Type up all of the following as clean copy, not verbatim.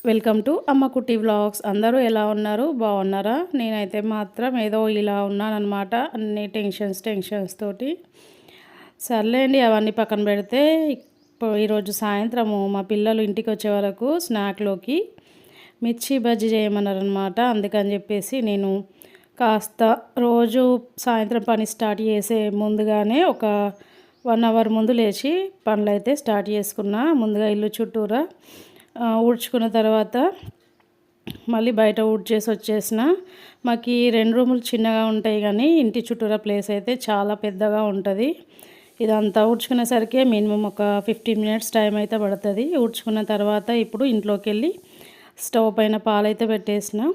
Welcome to అమ్మ కుట్టి vlogs. అందరూ ఎలా ఉన్నారు? బాగున్నారా? నేనైతే మాత్రం ఏదో ఇలా ఉన్నానన్నమాట. అన్ని టెన్షన్స్ తోటి. సర్లేండి, అవన్నీ పక్కన పెడితే ఈరోజు సాయంత్రము మా పిల్లలు ఇంటికి వచ్చే వరకు స్నాక్లోకి మిర్చి బజ్జీ చేయమన్నారనమాట. అందుకని చెప్పేసి నేను కాస్త రోజు సాయంత్రం పని స్టార్ట్ చేసే ముందుగానే ఒక 1 అవర్ ముందు లేచి పనులు అయితే స్టార్ట్ చేసుకున్నా. ముందుగా ఇల్లు చుట్టూరా ఊడ్చుకున్న తర్వాత మళ్ళీ బయట ఊడ్చేసి వచ్చేసిన. మాకు 2 రూములు చిన్నగా ఉంటాయి, కానీ ఇంటి చుట్టూరా ప్లేస్ అయితే చాలా పెద్దగా ఉంటుంది. ఇదంతా ఊడ్చుకునేసరికి మినిమం ఒక 15 మినిట్స్ టైం అయితే పడుతుంది. ఊడ్చుకున్న తర్వాత ఇప్పుడు ఇంట్లోకి వెళ్ళి స్టవ్ పైన పాలు అయితే పెట్టేసిన.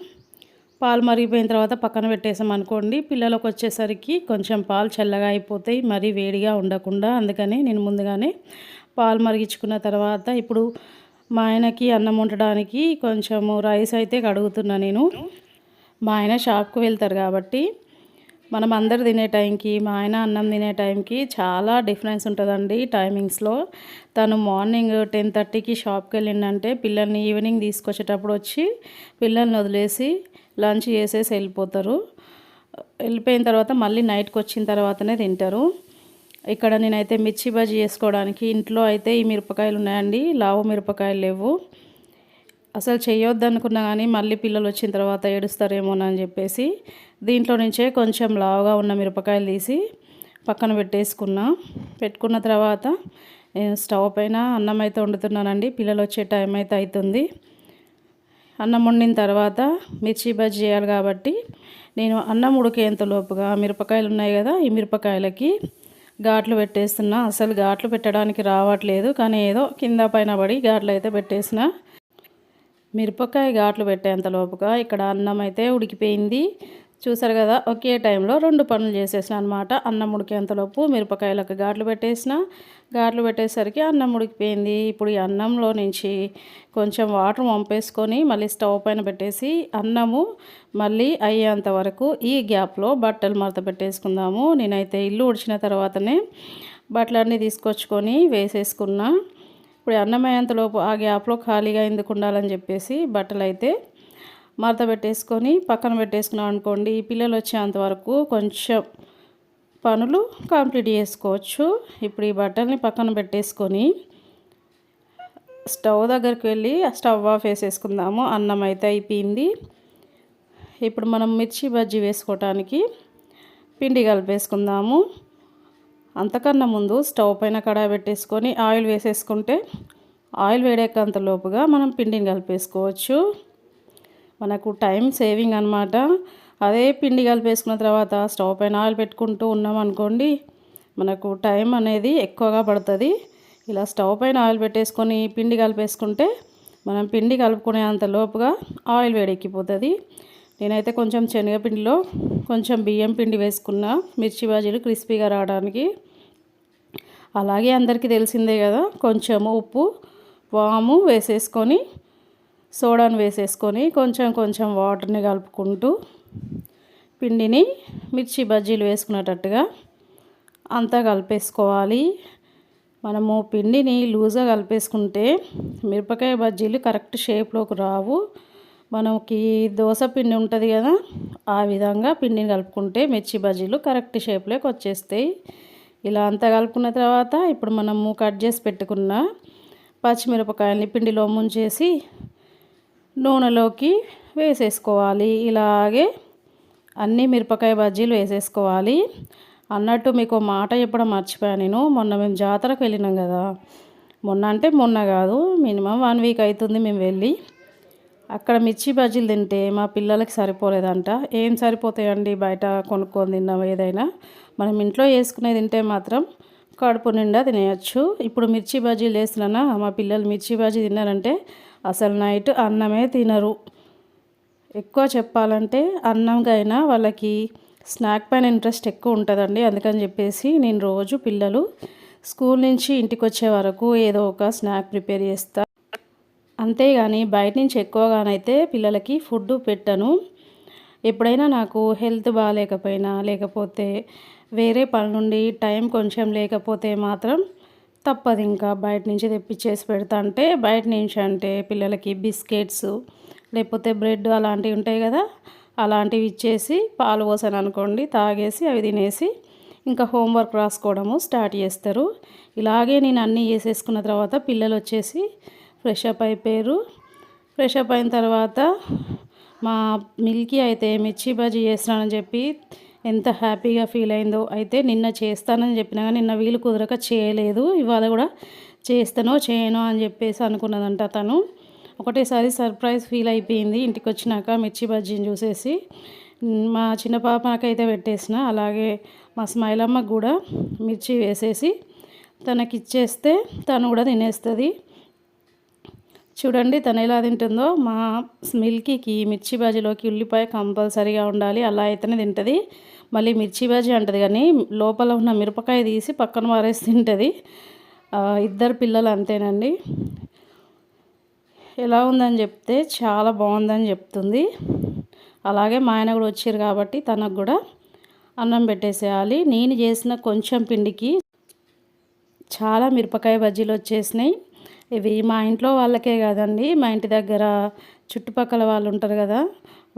పాలు మరిగిపోయిన తర్వాత పక్కన పెట్టేసాం అనుకోండి, పిల్లలకు వచ్చేసరికి కొంచెం పాలు చల్లగా అయిపోతాయి, మరీ వేడిగా ఉండకుండా. అందుకని నేను ముందుగానే పాలు మరిగించుకున్న తర్వాత ఇప్పుడు మా ఆయనకి అన్నం వండడానికి కొంచెము రైస్ అయితే కడుగుతున్నా నేను. మా ఆయన షాప్కి వెళ్తారు కాబట్టి మనం అందరు తినే టైంకి మా ఆయన అన్నం తినే టైంకి చాలా డిఫరెన్స్ ఉంటుందండి టైమింగ్స్లో. తను మార్నింగ్ 10:30కి షాప్కి వెళ్ళిందంటే పిల్లల్ని ఈవినింగ్ తీసుకొచ్చేటప్పుడు వచ్చి పిల్లల్ని వదిలేసి లంచ్ చేసేసి వెళ్ళిపోతారు. వెళ్ళిపోయిన తర్వాత మళ్ళీ నైట్కి వచ్చిన తర్వాతనే తింటారు. ఇక్కడ నేనైతే మిర్చి బజ్జీ చేసుకోవడానికి ఇంట్లో అయితే ఈ మిరపకాయలు ఉన్నాయండి. లావు మిరపకాయలు లేవు. అసలు చేయొద్దు అనుకున్నా, కానీ మళ్ళీ పిల్లలు వచ్చిన తర్వాత ఏడుస్తారేమోనని చెప్పేసి దీంట్లో నుంచే కొంచెం లావుగా ఉన్న మిరపకాయలు తీసి పక్కన పెట్టుకున్న తర్వాత నేను స్టవ్ పైన అన్నం అయితే వండుతున్నానండి. పిల్లలు వచ్చే టైం అయితే అవుతుంది. అన్నం వండిన తర్వాత మిర్చి బజ్జీ చేయాలి కాబట్టి నేను అన్నం ఉడికేంత లోపుగా మిరపకాయలు ఉన్నాయి కదా, ఈ మిరపకాయలకి ఘాట్లు పెట్టేస్తున్నా. అసలు ఘాట్లు పెట్టడానికి రావట్లేదు, కానీ ఏదో కింద పైన పడి ఘాట్లు అయితే పెట్టేసిన. మిరపకాయ ఘాట్లు పెట్టేంత లోపుగా ఇక్కడ అన్నం అయితే ఉడికిపోయింది. చూసారు కదా, ఒకే టైంలో 2 పనులు చేసేసిన అనమాట. అన్నం ఉడికేంతలోపు మిరపకాయలకు ఘాట్లు పెట్టేసరికి అన్నం ఉడికిపోయింది. ఇప్పుడు ఈ అన్నంలో నుంచి కొంచెం వాటర్ వంపేసుకొని మళ్ళీ స్టవ్ పైన పెట్టేసి అన్నము మళ్ళీ అయ్యేంత వరకు ఈ గ్యాప్లో బట్టలు మడత పెట్టేసుకుందాము. నేనైతే ఇల్లు ఉడిచిన తర్వాతనే బట్టలన్నీ తీసుకొచ్చుకొని వేసేసుకున్నా. ఇప్పుడు అన్నం అయ్యేంతలోపు ఆ గ్యాప్లో ఖాళీగా ఎందుకు ఉండాలని చెప్పేసి బట్టలు అయితే మడత పెట్టేసుకొని పక్కన పెట్టేసుకున్నాం అనుకోండి, పిల్లలు వచ్చేంత వరకు కొంచెం పనులు కంప్లీట్ చేసుకోవచ్చు. ఇప్పుడు ఈ బట్టల్ని పక్కన పెట్టేసుకొని స్టవ్ దగ్గరికి వెళ్ళి స్టవ్ ఆఫ్ వేసేసుకుందాము. అన్నం అయితే అయిపోయింది. ఇప్పుడు మనం మిర్చి బజ్జీ వేసుకోవటానికి పిండి కలిపేసుకుందాము. అంతకన్నా ముందు స్టవ్ పైన కడాయి పెట్టేసుకొని ఆయిల్ వేసేసుకుంటే ఆయిల్ వేడెక్కేంత లోపుగా మనం పిండిని కలిపేసుకోవచ్చు. మనకు టైం సేవింగ్ అనమాట. అదే పిండి కలిపేసుకున్న తర్వాత స్టవ్ పైన ఆయిల్ పెట్టుకుంటూ ఉన్నామనుకోండి, మనకు టైం అనేది ఎక్కువగా పడుతుంది. ఇలా స్టవ్ పైన ఆయిల్ పెట్టేసుకొని పిండి కలిపేసుకుంటే మనం పిండి కలుపుకునే అంత లోపుగా ఆయిల్ వేడెక్కిపోతుంది. నేనైతే కొంచెం శనగపిండిలో కొంచెం బియ్యం పిండి వేసుకున్నా, మిర్చి బజ్జీలు క్రిస్పీగా రావడానికి. అలాగే అందరికీ తెలిసిందే కదా, కొంచెం ఉప్పు, వాము వేసేసుకొని సోడాను వేసేసుకొని కొంచెం వాటర్ని కలుపుకుంటూ పిండిని మిర్చి బజ్జీలు వేసుకునేటట్టుగా అంతా కలిపేసుకోవాలి. మనము పిండిని లూజ్గా కలిపేసుకుంటే మిరపకాయ బజ్జీలు కరెక్ట్ షేప్లోకి రావు. మనకి దోశ పిండి ఉంటుంది కదా, ఆ విధంగా పిండిని కలుపుకుంటే మిర్చి బజ్జీలు కరెక్ట్ షేప్లోకి వచ్చేస్తాయి. ఇలా అంతా కలుపుకున్న తర్వాత ఇప్పుడు మనము కట్ చేసి పెట్టుకున్న పచ్చిమిరపకాయలని పిండిలో ముంచేసి నూనెలోకి వేసేసుకోవాలి. ఇలాగే అన్ని మిరపకాయ బజ్జీలు వేసేసుకోవాలి. అన్నట్టు మీకు మాట చెప్పడం మర్చిపోయాను నేను. మొన్న మేము జాతరకు వెళ్ళినాం కదా, మొన్న కాదు, మినిమం 1 వీక్ అవుతుంది మేము వెళ్ళి. అక్కడ మిర్చి బజ్జీలు తింటే మా పిల్లలకి సరిపోలేదంట. ఏం సరిపోతాయండి, బయట కొనుక్కొని తిన్నాం ఏదైనా. మనం ఇంట్లో వేసుకునే తింటే మాత్రం కడుపు నిండా తినేయచ్చు. ఇప్పుడు మిర్చి బజ్జీలు వేస్తున్నానా, మా పిల్లలు మిర్చి బజ్జీ తిన్నారంటే అసలు నైట్ అన్నమే తినరు. ఎక్కువ చెప్పాలంటే అన్నంకైనా వాళ్ళకి స్నాక్ పైన ఇంట్రెస్ట్ ఎక్కువ ఉంటుందండి. అందుకని చెప్పేసి నేను రోజు పిల్లలు స్కూల్ నుంచి ఇంటికి వచ్చే వరకు ఏదో ఒక స్నాక్ ప్రిపేర్ చేస్తా. అంతేగాని బయట నుంచి ఎక్కువగానైతే పిల్లలకి ఫుడ్ పెట్టను. ఎప్పుడైనా నాకు హెల్త్ బాగాలేకపోయినా, లేకపోతే వేరే పని నుండి టైం కొంచెం లేకపోతే మాత్రం తప్పదు ఇంకా బయట నుంచి తెప్పించేసి పెడతా అంటే బయట నుంచి అంటే పిల్లలకి బిస్కెట్స్ లేకపోతే బ్రెడ్ అలాంటివి ఉంటాయి కదా, అలాంటివి ఇచ్చేసి పాలు పోసాను అనుకోండి, తాగేసి అవి తినేసి ఇంకా హోంవర్క్ రాసుకోవడము స్టార్ట్ చేస్తారు. ఇలాగే నేను అన్నీ చేసేసుకున్న తర్వాత పిల్లలు వచ్చేసి ఫ్రెష్ అప్ అయిపోయారు. ఫ్రెష్ అప్ అయిన తర్వాత మా మిల్కీ అయితే మిర్చి బజ్జీ చేస్తున్నానని చెప్పి ఎంత హ్యాపీగా ఫీల్ అయిందో. అయితే నిన్న చేస్తానని చెప్పినా కానీ నిన్న వీలు కుదరక చేయలేదు. ఇవాళ కూడా చేస్తానో చేయనో అని చెప్పేసి అనుకున్నదంట తను. ఒకటేసారి సర్ప్రైజ్ ఫీల్ అయిపోయింది ఇంటికి వచ్చినాక మిర్చి బజ్జీని చూసేసి. మా చిన్న పాపకైతే పెట్టేసిన, అలాగే మా స్మైలమ్మకు కూడా మిర్చి వేసేసి తనకిచ్చేస్తే తను కూడా తినేస్తుంది. చూడండి తను ఎలా తింటుందో. మా మిల్కీకి మిర్చి బజ్జీలోకి ఉల్లిపాయ కంపల్సరీగా ఉండాలి, అలా అయితేనే తింటుంది. మళ్ళీ మిర్చి బజ్జీ అంటది కానీ లోపల ఉన్న మిరపకాయ తీసి పక్కన పారేసి తింటుంది. ఇద్దరు పిల్లలు అంతేనండి. ఎలా ఉందని చెప్తే చాలా బాగుందని చెప్తుంది. అలాగే మా ఆయన కూడా వచ్చారు కాబట్టి తనకు కూడా అన్నం పెట్టేసేయాలి. నేను చేసిన కొంచెం పిండికి చాలా మిరపకాయ బజ్జీలు వచ్చేసినాయి. ఇవి మా ఇంట్లో వాళ్ళకే కాదండి, మా ఇంటి దగ్గర చుట్టుపక్కల వాళ్ళు ఉంటారు కదా,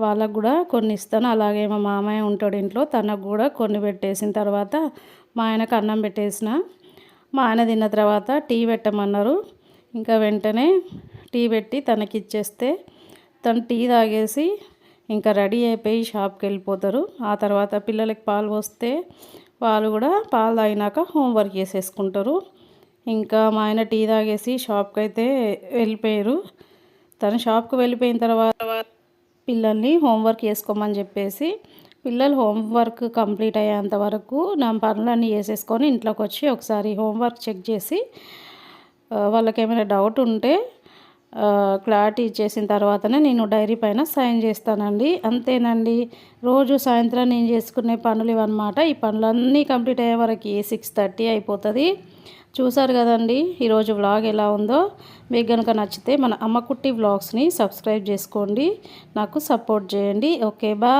వాళ్ళకు కూడా కొన్ని ఇస్తాను. అలాగే మా మామయ్య ఉంటాడు ఇంట్లో, తనకు కూడా కొన్ని పెట్టేసిన తర్వాత మా ఆయనకు అన్నం పెట్టేసిన. మా ఆయన తిన్న తర్వాత టీ పెట్టమన్నారు. ఇంకా వెంటనే టీ పెట్టి తనకి ఇచ్చేస్తే తను టీ తాగేసి ఇంకా రెడీ అయిపోయి షాప్కి వెళ్ళిపోతారు. ఆ తర్వాత పిల్లలకి పాలు పోస్తే వాళ్ళు కూడా పాలు తాగినాక హోంవర్క్ చేసేసుకుంటారు. ఇంకా మా ఆయన టీ తాగేసి షాప్కి అయితే వెళ్ళిపోయారు. తను షాప్కి వెళ్ళిపోయిన తర్వాత పిల్లల్ని హోంవర్క్ చేసుకోమని చెప్పేసి పిల్లలు హోంవర్క్ కంప్లీట్ అయ్యేంత వరకు నా పనులన్నీ చేసేసుకొని ఇంట్లోకి వచ్చి ఒకసారి హోంవర్క్ చెక్ చేసి వాళ్ళకి ఏమైనా డౌట్ ఉంటే క్లారిటీ ఇచ్చేసిన తర్వాతనే నేను డైరీ పైన సైన్ చేస్తానండి. అంతేనండి, రోజు సాయంత్రం నేను చేసుకునే పనులు ఇవన్నమాట. ఈ పనులన్నీ కంప్లీట్ అయ్యే వరకు 6:30 అయిపోతుంది. చూసారు కదండి ఈరోజు వ్లాగ్ ఎలా ఉందో. మీకు కనుక నచ్చితే మన అమ్మకుట్టి వ్లాగ్స్ని సబ్స్క్రైబ్ చేసుకోండి, నాకు సపోర్ట్ చేయండి. Okay, bye.